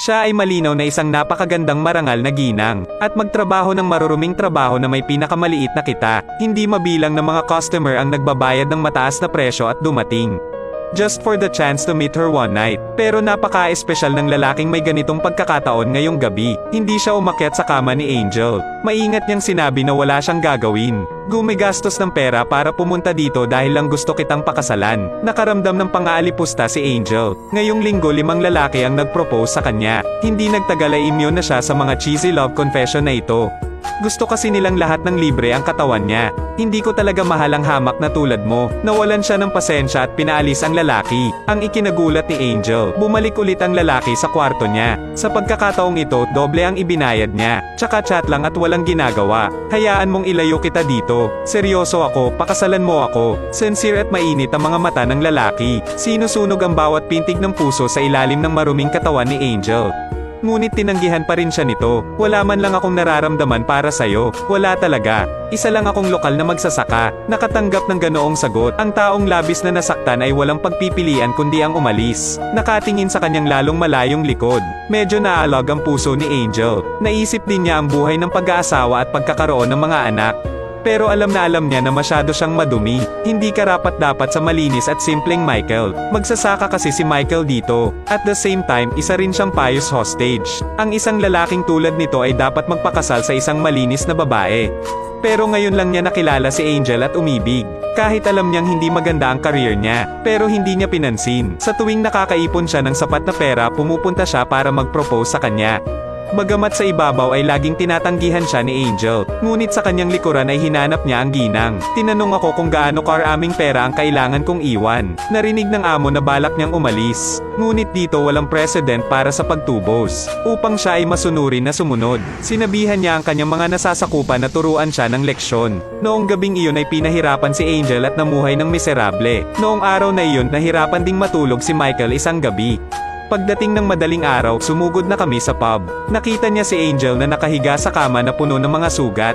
Siya ay malinaw na isang napakagandang marangal na ginang, at magtrabaho ng maruruming trabaho na may pinakamaliit na kita. Hindi mabilang ng mga customer ang nagbabayad ng mataas na presyo at dumating just for the chance to meet her one night. Pero napaka-espesyal ng lalaking may ganitong pagkakataon ngayong gabi. Hindi siya umakyat sa kama ni Angel. Maingat niyang sinabi na wala siyang gagawin. Gumigastos ng pera para pumunta dito dahil lang gusto kitang pakasalan. Nakaramdam ng pang-aalipusta si Angel. Ngayong linggo 5 lalaki ang nag-propose sa kanya. Hindi nagtagal ay immune na siya sa mga cheesy love confession na ito. Gusto kasi nilang lahat ng libre ang katawan niya. Hindi ko talaga mahal ang hamak na tulad mo. Nawalan siya ng pasensya at pinaalis ang lalaki. Ang ikinagulat ni Angel. Bumalik ulit ang lalaki sa kwarto niya. Sa pagkakataong ito, doble ang ibinayad niya. Tsaka chat lang at walang ginagawa. Hayaan mong ilayo kita dito. Seryoso ako, pakasalan mo ako. Sincere at mainit ang mga mata ng lalaki. Sinusunog ang bawat pintig ng puso sa ilalim ng maruming katawan ni Angel. Ngunit tinanggihan pa rin siya nito. Wala man lang akong nararamdaman para sa'yo. Wala talaga. Isa lang akong lokal na magsasaka. Nakatanggap ng ganoong sagot. Ang taong labis na nasaktan ay walang pagpipilian kundi ang umalis. Nakatingin sa kanyang lalong malayong likod. Medyo naalog ang puso ni Angel. Naisip din niya ang buhay ng pag-aasawa at pagkakaroon ng mga anak. Pero alam niya na masyado siyang madumi. Hindi karapat-dapat sa malinis at simpleng Michael. Magsasaka kasi si Michael dito. At the same time, isa rin siyang pious hostage. Ang isang lalaking tulad nito ay dapat magpakasal sa isang malinis na babae. Pero ngayon lang niya nakilala si Angel at umibig. Kahit alam niyang hindi maganda ang career niya, pero hindi niya pinansin. Sa tuwing nakakaipon siya ng sapat na pera, pumupunta siya para mag-propose sa kanya. Bagamat sa ibabaw ay laging tinatanggihan siya ni Angel, ngunit sa kanyang likuran ay hinanap niya ang ginang. Tinanong ako kung gaano karaming pera ang kailangan kong iwan. Narinig ng amo na balak niyang umalis. Ngunit dito walang precedent para sa pagtubos. Upang siya ay masunurin na sumunod. Sinabihan niya ang kanyang mga nasasakupan na turuan siya ng leksyon. Noong gabing iyon ay pinahirapan si Angel at namuhay ng miserable. Noong araw na iyon nahirapan ding matulog si Michael isang gabi. Pagdating ng madaling araw, sumugod na kami sa pub. Nakita niya si Angel na nakahiga sa kama na puno ng mga sugat.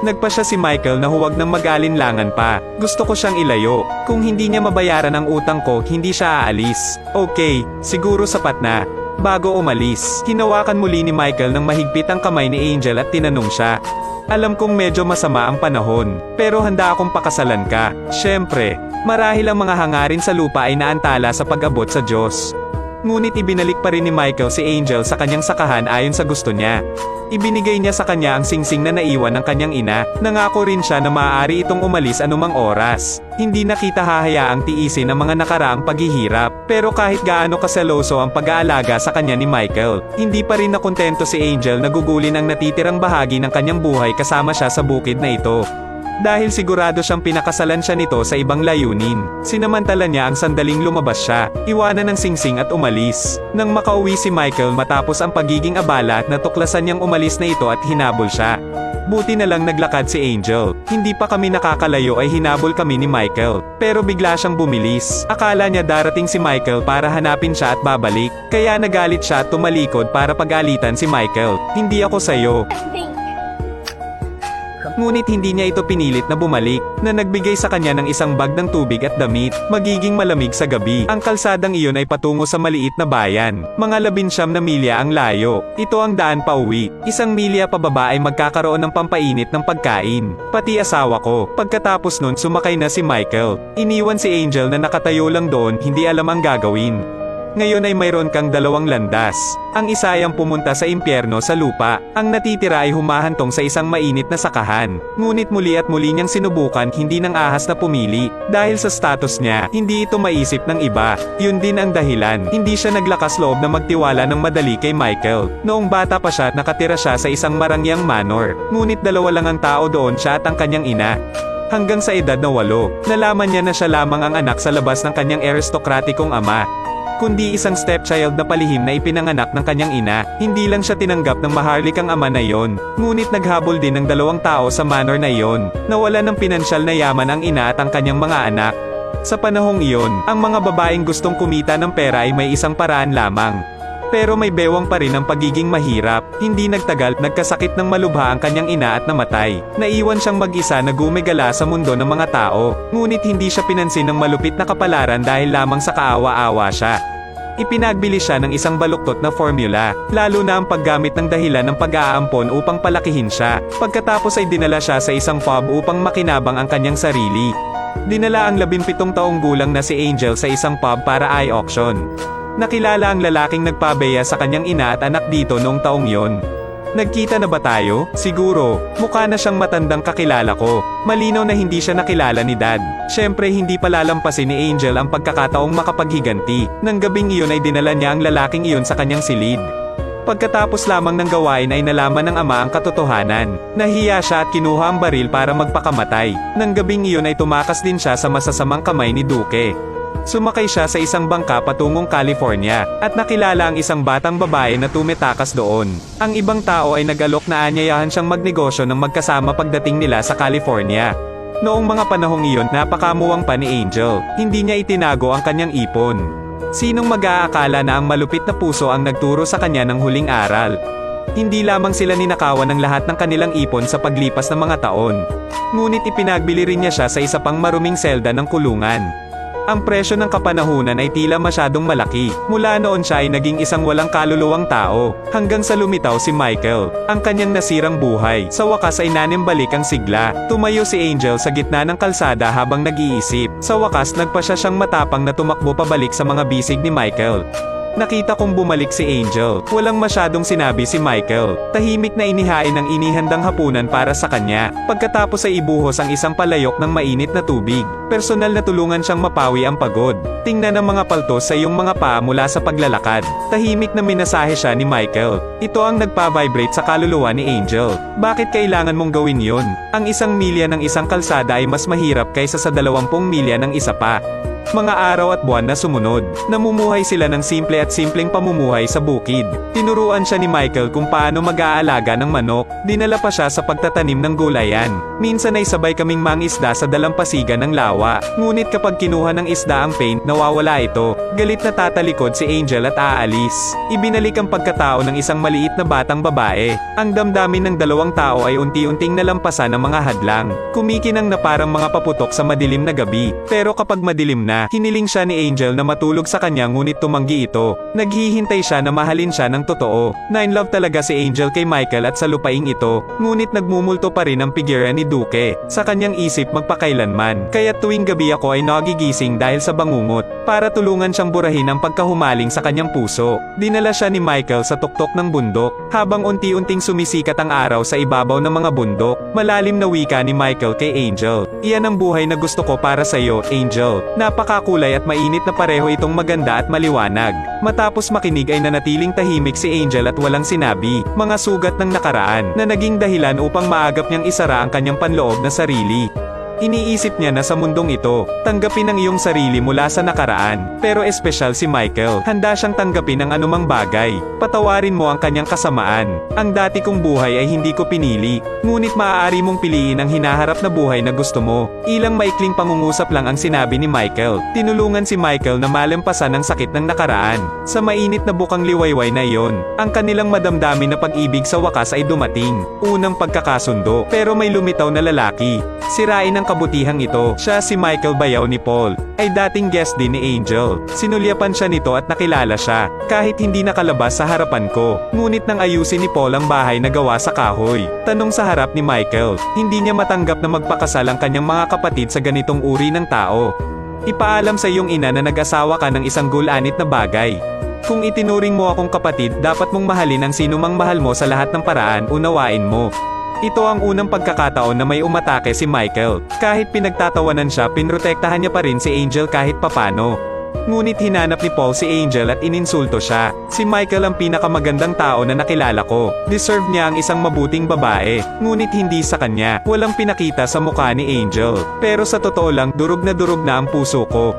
Nagpa siya si Michael na huwag nang mag-alinlangan pa. Gusto ko siyang ilayo. Kung hindi niya mabayaran ang utang ko, hindi siya aalis. Okay, siguro sapat na. Bago umalis, hinawakan muli ni Michael ng mahigpit ang kamay ni Angel at tinanong siya. Alam kong medyo masama ang panahon, pero handa akong pakasalan ka. Siyempre, marahil ang mga hangarin sa lupa ay naantala sa pag-abot sa Diyos. Ngunit ibinalik pa rin ni Michael si Angel sa kanyang sakahan ayon sa gusto niya. Ibinigay niya sa kanya ang singsing na naiwan ng kanyang ina. Nangako rin siya na maaari itong umalis anumang oras. Hindi na kita hahayaang tiisin ang mga nakaraang paghihirap. Pero kahit gaano kaseloso ang pag-aalaga sa kanya ni Michael, hindi pa rin nakontento si Angel na gugulin ang natitirang bahagi ng kanyang buhay kasama siya sa bukid na ito. Dahil sigurado siyang pinakasalan siya nito sa ibang layunin. Sinamantala niya ang sandaling lumabas siya, iwanan ng singsing at umalis. Nang makauwi si Michael matapos ang pagiging abala at natuklasan niyang umalis na ito at hinabol siya. Buti na lang naglakad si Angel. Hindi pa kami nakakalayo ay hinabol kami ni Michael. Pero bigla siyang bumilis. Akala niya darating si Michael para hanapin siya at babalik. Kaya nagalit siya at tumalikod para pagalitan si Michael. Hindi ako sayo. Ngunit hindi niya ito pinilit na bumalik, na nagbigay sa kanya ng isang bag ng tubig at damit, magiging malamig sa gabi. Ang kalsadang iyon ay patungo sa maliit na bayan. Mga 19 na milya ang layo. Ito ang daan pa uwi. 1 milya pababa ay magkakaroon ng pampainit ng pagkain. Pati asawa ko. Pagkatapos nun sumakay na si Michael. Iniwan si Angel na nakatayo lang doon, hindi alam ang gagawin. Ngayon ay mayroon kang 2 landas. Ang isa ay ang pumunta sa impyerno sa lupa. Ang natitira ay humahantong sa isang mainit na sakahan. Ngunit muli at muli niyang sinubukan hindi ng ahas na pumili. Dahil sa status niya, hindi ito maisip ng iba. Yun din ang dahilan. Hindi siya naglakas loob na magtiwala ng madali kay Michael. Noong bata pa siya, nakatira siya sa isang marangyang manor. Ngunit 2 lang ang tao doon, siya at ang kanyang ina. Hanggang sa edad na 8, nalaman niya na siya lamang ang anak sa labas ng kanyang aristokratikong ama. Kundi isang stepchild na palihim na ipinanganak ng kanyang ina. Hindi lang siya tinanggap ng maharlikang ama na iyon, ngunit naghabol din ng 2 tao sa manor na iyon. Nawala ng pinansyal na yaman ang ina at ang kanyang mga anak. Sa panahong iyon, ang mga babaeng gustong kumita ng pera ay may isang paraan lamang. Pero may bewang pa rin ang pagiging mahirap. Hindi nagtagal, nagkasakit ng malubha ang kanyang ina at namatay. Naiwan siyang mag-isa na gumigala sa mundo ng mga tao. Ngunit hindi siya pinansin ng malupit na kapalaran dahil lamang sa kaawa-awa siya. Ipinagbili siya ng isang baluktot na formula, lalo na ang paggamit ng dahilan ng pag-aampon upang palakihin siya. Pagkatapos ay dinala siya sa isang pub upang makinabang ang kanyang sarili. Dinala ang 17 taong gulang na si Angel sa isang pub para eye auction. Nakilala ang lalaking nagpabeya sa kanyang ina at anak dito noong taong yon. Nagkita na ba tayo? Siguro. Mukha na siyang matandang kakilala ko. Malinaw na hindi siya nakilala ni Dad. Syempre hindi palalampasin ni Angel ang pagkakataong makapaghiganti. Nang gabing iyon ay dinala niya ang lalaking iyon sa kanyang silid. Pagkatapos lamang ng gawain ay nalaman ng ama ang katotohanan. Nahiya siya at kinuha ang baril para magpakamatay. Nang gabing iyon ay tumakas din siya sa masasamang kamay ni Duque. Sumakay siya sa isang bangka patungong California, at nakilala ang isang batang babae na tumetakas doon. Ang ibang tao ay nag-alok na anyayahan siyang magnegosyo ng magkasama pagdating nila sa California. Noong mga panahong iyon, napakamuwang pa ni Angel. Hindi niya itinago ang kanyang ipon. Sinong mag-aakala na ang malupit na puso ang nagturo sa kanya ng huling aral? Hindi lamang sila ninakawan ng lahat ng kanilang ipon sa paglipas ng mga taon. Ngunit ipinagbili rin niya siya sa isa pang maruming selda ng kulungan. Ang presyo ng kapanahunan ay tila masyadong malaki. Mula noon siya ay naging isang walang kaluluwang tao, hanggang sa lumitaw si Michael, ang kanyang nasirang buhay. Sa wakas ay nanimbalik ang sigla. Tumayo si Angel sa gitna ng kalsada habang nag-iisip. Sa wakas nagpasya siyang matapang na tumakbo pabalik sa mga bisig ni Michael. Nakita kong bumalik si Angel. Walang masyadong sinabi si Michael. Tahimik na inihain ang inihandang hapunan para sa kanya. Pagkatapos ay ibuhos ang isang palayok ng mainit na tubig. Personal na tulungan siyang mapawi ang pagod. Tingnan ang mga paltos sa iyong mga paa mula sa paglalakad. Tahimik na minasahe siya ni Michael. Ito ang nagpa-vibrate sa kaluluwa ni Angel. Bakit kailangan mong gawin yon? Ang 1 milya ng isang kalsada ay mas mahirap kaysa sa 20 milya ng isa pa. Mga araw at buwan na sumunod, namumuhay sila ng simple at simpleng pamumuhay sa bukid. Tinuruan siya ni Michael kung paano mag-aalaga ng manok. Dinala pa siya sa pagtatanim ng gulayan. Minsan ay sabay kaming mangisda sa dalampasigan ng lawa. Ngunit kapag kinuha ng isda ang paint, nawawala ito. Galit na tatalikod si Angel at aalis. Ibinalik ang pagkatao ng isang maliit na batang babae. Ang damdamin ng 2 tao ay unti-unting nalampasan ng mga hadlang. Kumikinang na parang mga paputok sa madilim na gabi. Pero kapag madilim na, hiniling siya ni Angel na matulog sa kanya ngunit tumanggi ito. Naghihintay siya na mahalin siya ng totoo. Na-in love talaga si Angel kay Michael at sa lupaing ito. Ngunit nagmumulto pa rin ang figura ni Duque sa kanyang isip magpakailanman. Kaya tuwing gabi ako ay nagigising dahil sa bangungot. Para tulungan siyang burahin ang pagkahumaling sa kanyang puso. Dinala siya ni Michael sa tuktok ng bundok. Habang unti-unting sumisikat ang araw sa ibabaw ng mga bundok, malalim na wika ni Michael kay Angel. Iyan ang buhay na gusto ko para sa iyo, Angel. Napakakulay at mainit na pareho itong maganda at maliwanag. Matapos makinig ay nanatiling tahimik si Angel at walang sinabi. Mga sugat ng nakaraan na naging dahilan upang maagap niyang isara ang kanyang panloob na sarili. Iniisip niya na sa mundong ito, tanggapin ang iyong sarili mula sa nakaraan. Pero espesyal si Michael. Handa siyang tanggapin ang anumang bagay. Patawarin mo ang kanyang kasamaan. Ang dati kong buhay ay hindi ko pinili. Ngunit maaari mong piliin ang hinaharap na buhay na gusto mo. Ilang maikling pangungusap lang ang sinabi ni Michael. Tinulungan si Michael na malampasan ang sakit ng nakaraan. Sa mainit na bukang liwayway na iyon, ang kanilang madamdamin na pag-ibig sa wakas ay dumating. Unang pagkakasundo. Pero may lumitaw na lalaki. Sirain ang kabutihang ito. Siya si Michael Bayaw ni Paul. Ay dating guest din ni Angel. Sinulyapan siya nito at nakilala siya. Kahit hindi nakalabas sa harapan ko. Ngunit nang ayusin ni Paul ang bahay na gawa sa kahoy. Tanong sa harap ni Michael. Hindi niya matanggap na magpakasal ang kanyang mga kapatid sa ganitong uri ng tao. Ipaalam sa iyong ina na nag-asawa ka ng isang gulanit na bagay. Kung itinuring mo akong kapatid, dapat mong mahalin ang sinumang mahal mo sa lahat ng paraan, unawain mo. Ito ang unang pagkakataon na may umatake si Michael. Kahit pinagtatawanan siya, pinrotektahan niya pa rin si Angel kahit papano. Ngunit hinanap ni Paul si Angel at ininsulto siya. Si Michael ang pinakamagandang tao na nakilala ko. Deserve niya ang isang mabuting babae. Ngunit hindi sa kanya. Walang pinakita sa mukha ni Angel. Pero sa totoo lang, durog na ang puso ko.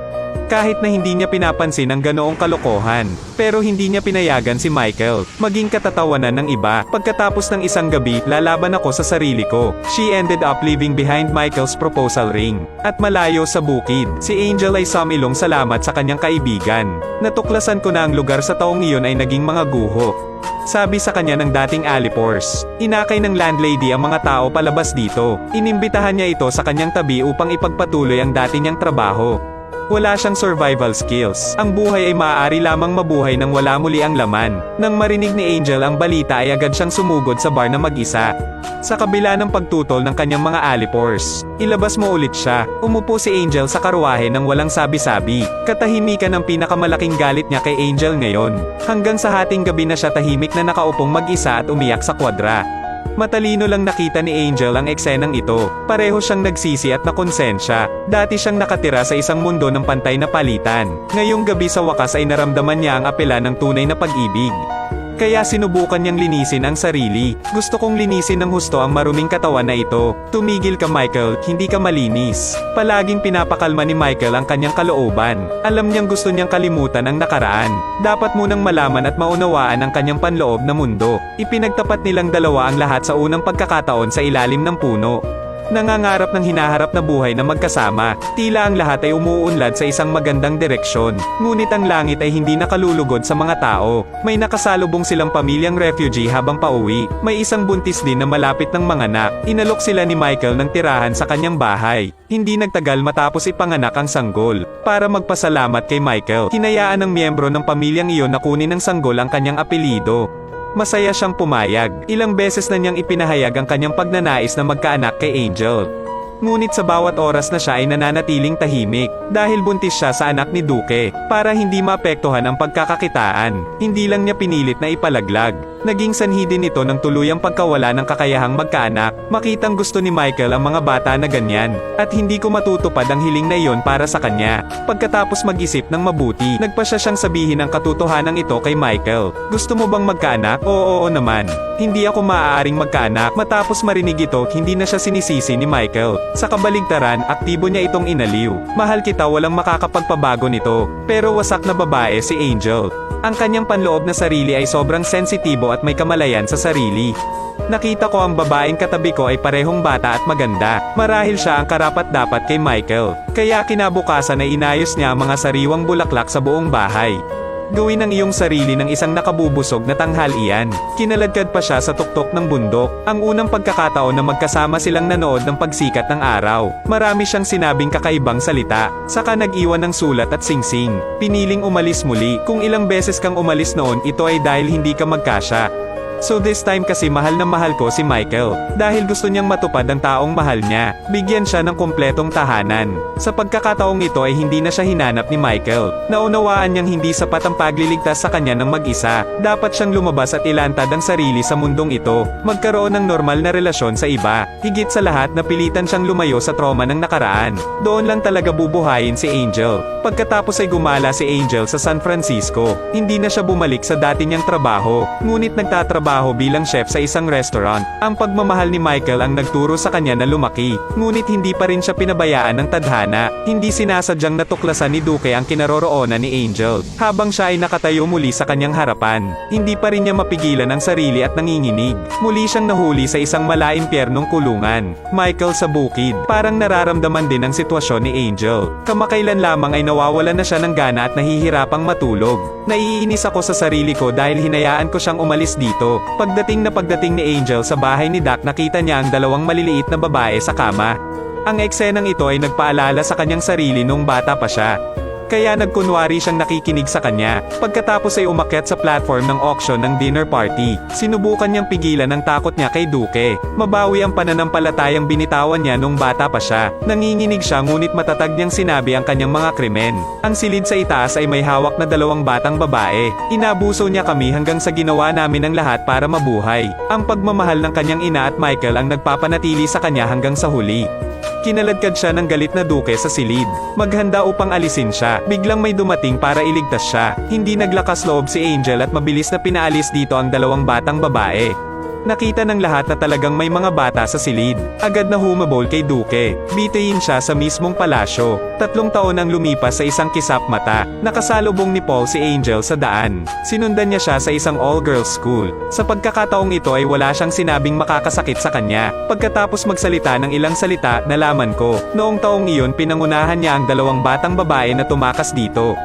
Kahit na hindi niya pinapansin ang ganoong kalokohan. Pero hindi niya pinayagan si Michael maging katatawanan ng iba. Pagkatapos ng isang gabi, lalaban ako sa sarili ko. She ended up leaving behind Michael's proposal ring. At malayo sa bukid, si Angel ay sumilong salamat sa kanyang kaibigan. Natuklasan ko na ang lugar sa taong iyon ay naging mga guho. Sabi sa kanya ng dating Alipors. Inakay ng landlady ang mga tao palabas dito. Inimbitahan niya ito sa kanyang tabi upang ipagpatuloy ang dati niyang trabaho. Wala siyang survival skills. Ang buhay ay maaari lamang mabuhay nang wala muli ang laman. Nang marinig ni Angel ang balita ay agad siyang sumugod sa bar na mag-isa. Sa kabila ng pagtutol ng kanyang mga alipors, ilabas mo ulit siya. Umupo si Angel sa karuwahe nang walang sabi-sabi. Katahimikan ang pinakamalaking galit niya kay Angel ngayon. Hanggang sa hating gabi na siya tahimik na nakaupong mag-isa at umiyak sa kwadra. Matalino lang nakita ni Angel ang eksenang ito. Pareho siyang nagsisi at nakonsensya. Dati siyang nakatira sa isang mundo ng pantay na palitan. Ngayong gabi sa wakas ay naramdaman niya ang apela ng tunay na pag-ibig. Kaya sinubukan niyang linisin ang sarili. Gusto kong linisin ng husto ang maruming katawan na ito. Tumigil ka Michael, hindi ka malinis. Palaging pinapakalma ni Michael ang kanyang kalooban. Alam niyang gusto niyang kalimutan ang nakaraan. Dapat munang malaman at maunawaan ang kanyang panloob na mundo. Ipinagtapat nilang dalawa ang lahat sa unang pagkakataon sa ilalim ng puno. Nangangarap ng hinaharap na buhay na magkasama, tila ang lahat ay umuunlad sa isang magandang direksyon. Ngunit ang langit ay hindi nakalulugod sa mga tao. May nakasalubong silang pamilyang refugee habang pauwi. May isang buntis din na malapit ng manganak. Inalok sila ni Michael ng tirahan sa kanyang bahay. Hindi nagtagal matapos ipanganak ang sanggol. Para magpasalamat kay Michael, hinayaan ng miyembro ng pamilyang iyon na kunin ng sanggol ang kanyang apelyido. Masaya siyang pumayag. Ilang beses na niyang ipinahayag ang kanyang pagnanais na magkaanak kay Angel. Ngunit sa bawat oras na siya ay nananatiling tahimik, dahil buntis siya sa anak ni Duque. Para hindi maapektuhan ang pagkakakitaan, hindi lang niya pinilit na ipalaglag. Naging sanhi din ito ng tuluyang pagkawala ng kakayahang magkaanak. Makitang gusto ni Michael ang mga bata na ganyan, at hindi ko matutupad ang hiling na iyon para sa kanya. Pagkatapos mag-isip ng mabuti, nagpasya siyang sabihin ang katotohanan ito kay Michael. Gusto mo bang magkaanak? Oo naman. Hindi ako maaaring magkaanak. Matapos marinig ito, hindi na siya sinisisi ni Michael. Sa kabaligtaran, aktibo niya itong inaliw. Mahal kita, walang makakapagpabago nito. Pero wasak na babae si Angel. Ang kanyang panloob na sarili ay sobrang sensitibo at may kamalayan sa sarili. Nakita ko ang babaeng katabi ko ay parehong bata at maganda. Marahil siya ang karapat-dapat kay Michael. Kaya kinabukasan ay inayos niya ang mga sariwang bulaklak sa buong bahay. Gawin ang iyong sarili ng isang nakabubusog na tanghalian. Kinaladkad pa siya sa tuktok ng bundok. Ang unang pagkakataon na magkasama silang nanood ng pagsikat ng araw. Marami siyang sinabing kakaibang salita. Saka nag-iwan ng sulat at singsing. Piniling umalis muli. Kung ilang beses kang umalis noon, ito ay dahil hindi ka magkasya. So this time kasi mahal na mahal ko si Michael. Dahil gusto niyang matupad ang taong mahal niya. Bigyan siya ng kumpletong tahanan. Sa pagkakataong ito ay hindi na siya hinanap ni Michael. Naunawaan niyang hindi sapat ang pagliligtas sa kanya ng mag-isa. Dapat siyang lumabas at ilantad ang sarili sa mundong ito. Magkaroon ng normal na relasyon sa iba. Higit sa lahat, napilitan siyang lumayo sa trauma ng nakaraan. Doon lang talaga bubuhayin si Angel. Pagkatapos ay gumala si Angel sa San Francisco. Hindi na siya bumalik sa dati niyang trabaho. Ngunit nagtatrabaho bilang chef sa isang restaurant. Ang pagmamahal ni Michael ang nagturo sa kanya na lumaki. Ngunit hindi pa rin siya pinabayaan ng tadhana. Hindi sinasadyang natuklasan ni Duque ang kinaroroonan ni Angel. Habang siya ay nakatayo muli sa kanyang harapan, hindi pa rin niya mapigilan ang sarili at nanginginig. Muli siyang nahuli sa isang malaimpyernong kulungan. Michael sa bukid. Parang nararamdaman din ang sitwasyon ni Angel. Kamakailan lamang ay nawawalan na siya ng gana at nahihirapang matulog. Naiinis ako sa sarili ko dahil hinayaan ko siyang umalis dito. Pagdating ni Angel sa bahay ni Doc, nakita niya ang dalawang maliliit na babae sa kama. Ang eksenang ito ay nagpaalala sa kanyang sarili nung bata pa siya. Kaya nagkunwari siyang nakikinig sa kanya. Pagkatapos ay umakyat sa platform ng auction ng dinner party. Sinubukan niyang pigilan ang takot niya kay Duque. Mabawi ang pananampalatayang binitawan niya nung bata pa siya. Nanginginig siya ngunit matatag niyang sinabi ang kanyang mga krimen. Ang silid sa itaas ay may hawak na dalawang batang babae. Inabuso niya kami hanggang sa ginawa namin ang lahat para mabuhay. Ang pagmamahal ng kanyang ina at Michael ang nagpapanatili sa kanya hanggang sa huli. Kinaladkad siya ng galit na Duque sa silid. Maghanda upang alisin siya. Biglang may dumating para iligtas siya. Hindi naglakas loob si Angel at mabilis na pinaalis dito ang dalawang batang babae. Nakita ng lahat na talagang may mga bata sa silid. Agad na humabol kay Duque. Bitayin siya sa mismong palasyo. 3 taon ang lumipas sa isang kisap mata. Nakasalubong ni Paul si Angel sa daan. Sinundan niya siya sa isang all-girls school. Sa pagkakataong ito ay wala siyang sinabing makakasakit sa kanya. Pagkatapos magsalita ng ilang salita, nalaman ko. Noong taong iyon pinangunahan niya ang dalawang batang babae na tumakas dito.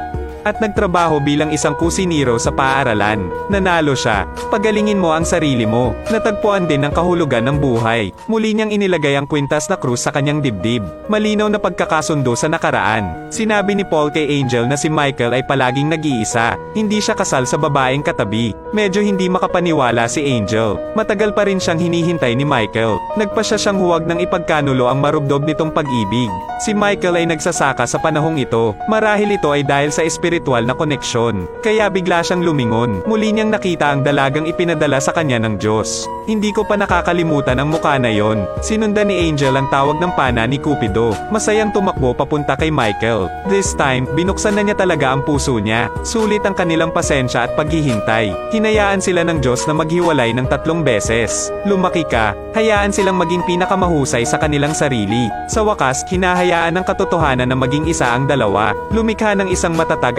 at nagtrabaho bilang isang kusinero sa paaralan. Nanalo siya. Pagalingin mo ang sarili mo. Natagpuan din ang kahulugan ng buhay. Muli niyang inilagay ang kwintas na krus sa kanyang dibdib. Malinaw na pagkakasundo sa nakaraan. Sinabi ni Paul kay Angel na si Michael ay palaging nag-iisa. Hindi siya kasal sa babaeng katabi. Medyo hindi makapaniwala si Angel. Matagal pa rin siyang hinihintay ni Michael. Nagpasya siyang huwag nang ipagkanulo ang marubdob nitong pag-ibig. Si Michael ay nagsasaka sa panahong ito. Marahil ito ay dahil sa espiritual na koneksyon. Kaya bigla siyang lumingon. Muli niyang nakita ang dalagang ipinadala sa kanya ng Diyos. Hindi ko pa nakakalimutan ang mukha na yon. Sinundan ni Angel ang tawag ng pana ni Cupido. Masayang tumakbo papunta kay Michael. This time, binuksan na niya talaga ang puso niya. Sulit ang kanilang pasensya at paghihintay. Hinayaan sila ng Diyos na maghiwalay ng 3 beses. Lumaki ka, hayaan silang maging pinakamahusay sa kanilang sarili. Sa wakas, hinahayaan ng katotohanan na maging isa ang dalawa. Lumikha ng isang matatag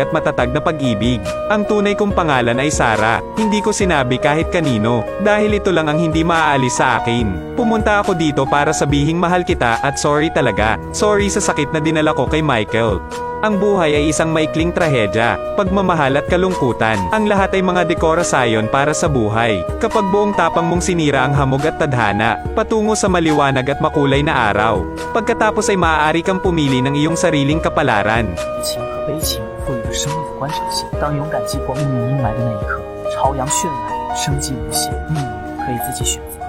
na pag-ibig. Ang tunay kong pangalan ay Sarah. Hindi ko sinabi kahit kanino, dahil ito lang ang hindi maaalis sa akin. Pumunta ako dito para sabihing mahal kita at sorry talaga. Sorry sa sakit na dinala ko kay Michael. Ang buhay ay isang maikling trahedya, pagmamahal at kalungkutan. Ang lahat ay mga dekorasyon para sa buhay. Kapag buong tapang mong sinira ang hamog at tadhana, patungo sa maliwanag at makulay na araw. Pagkatapos ay maaari kang pumili ng iyong sariling kapalaran. 情和悲情赋予了生命的观察性。当勇敢击破命运阴霾的那一刻，朝阳绚烂，生机无限，命运可以自己选择。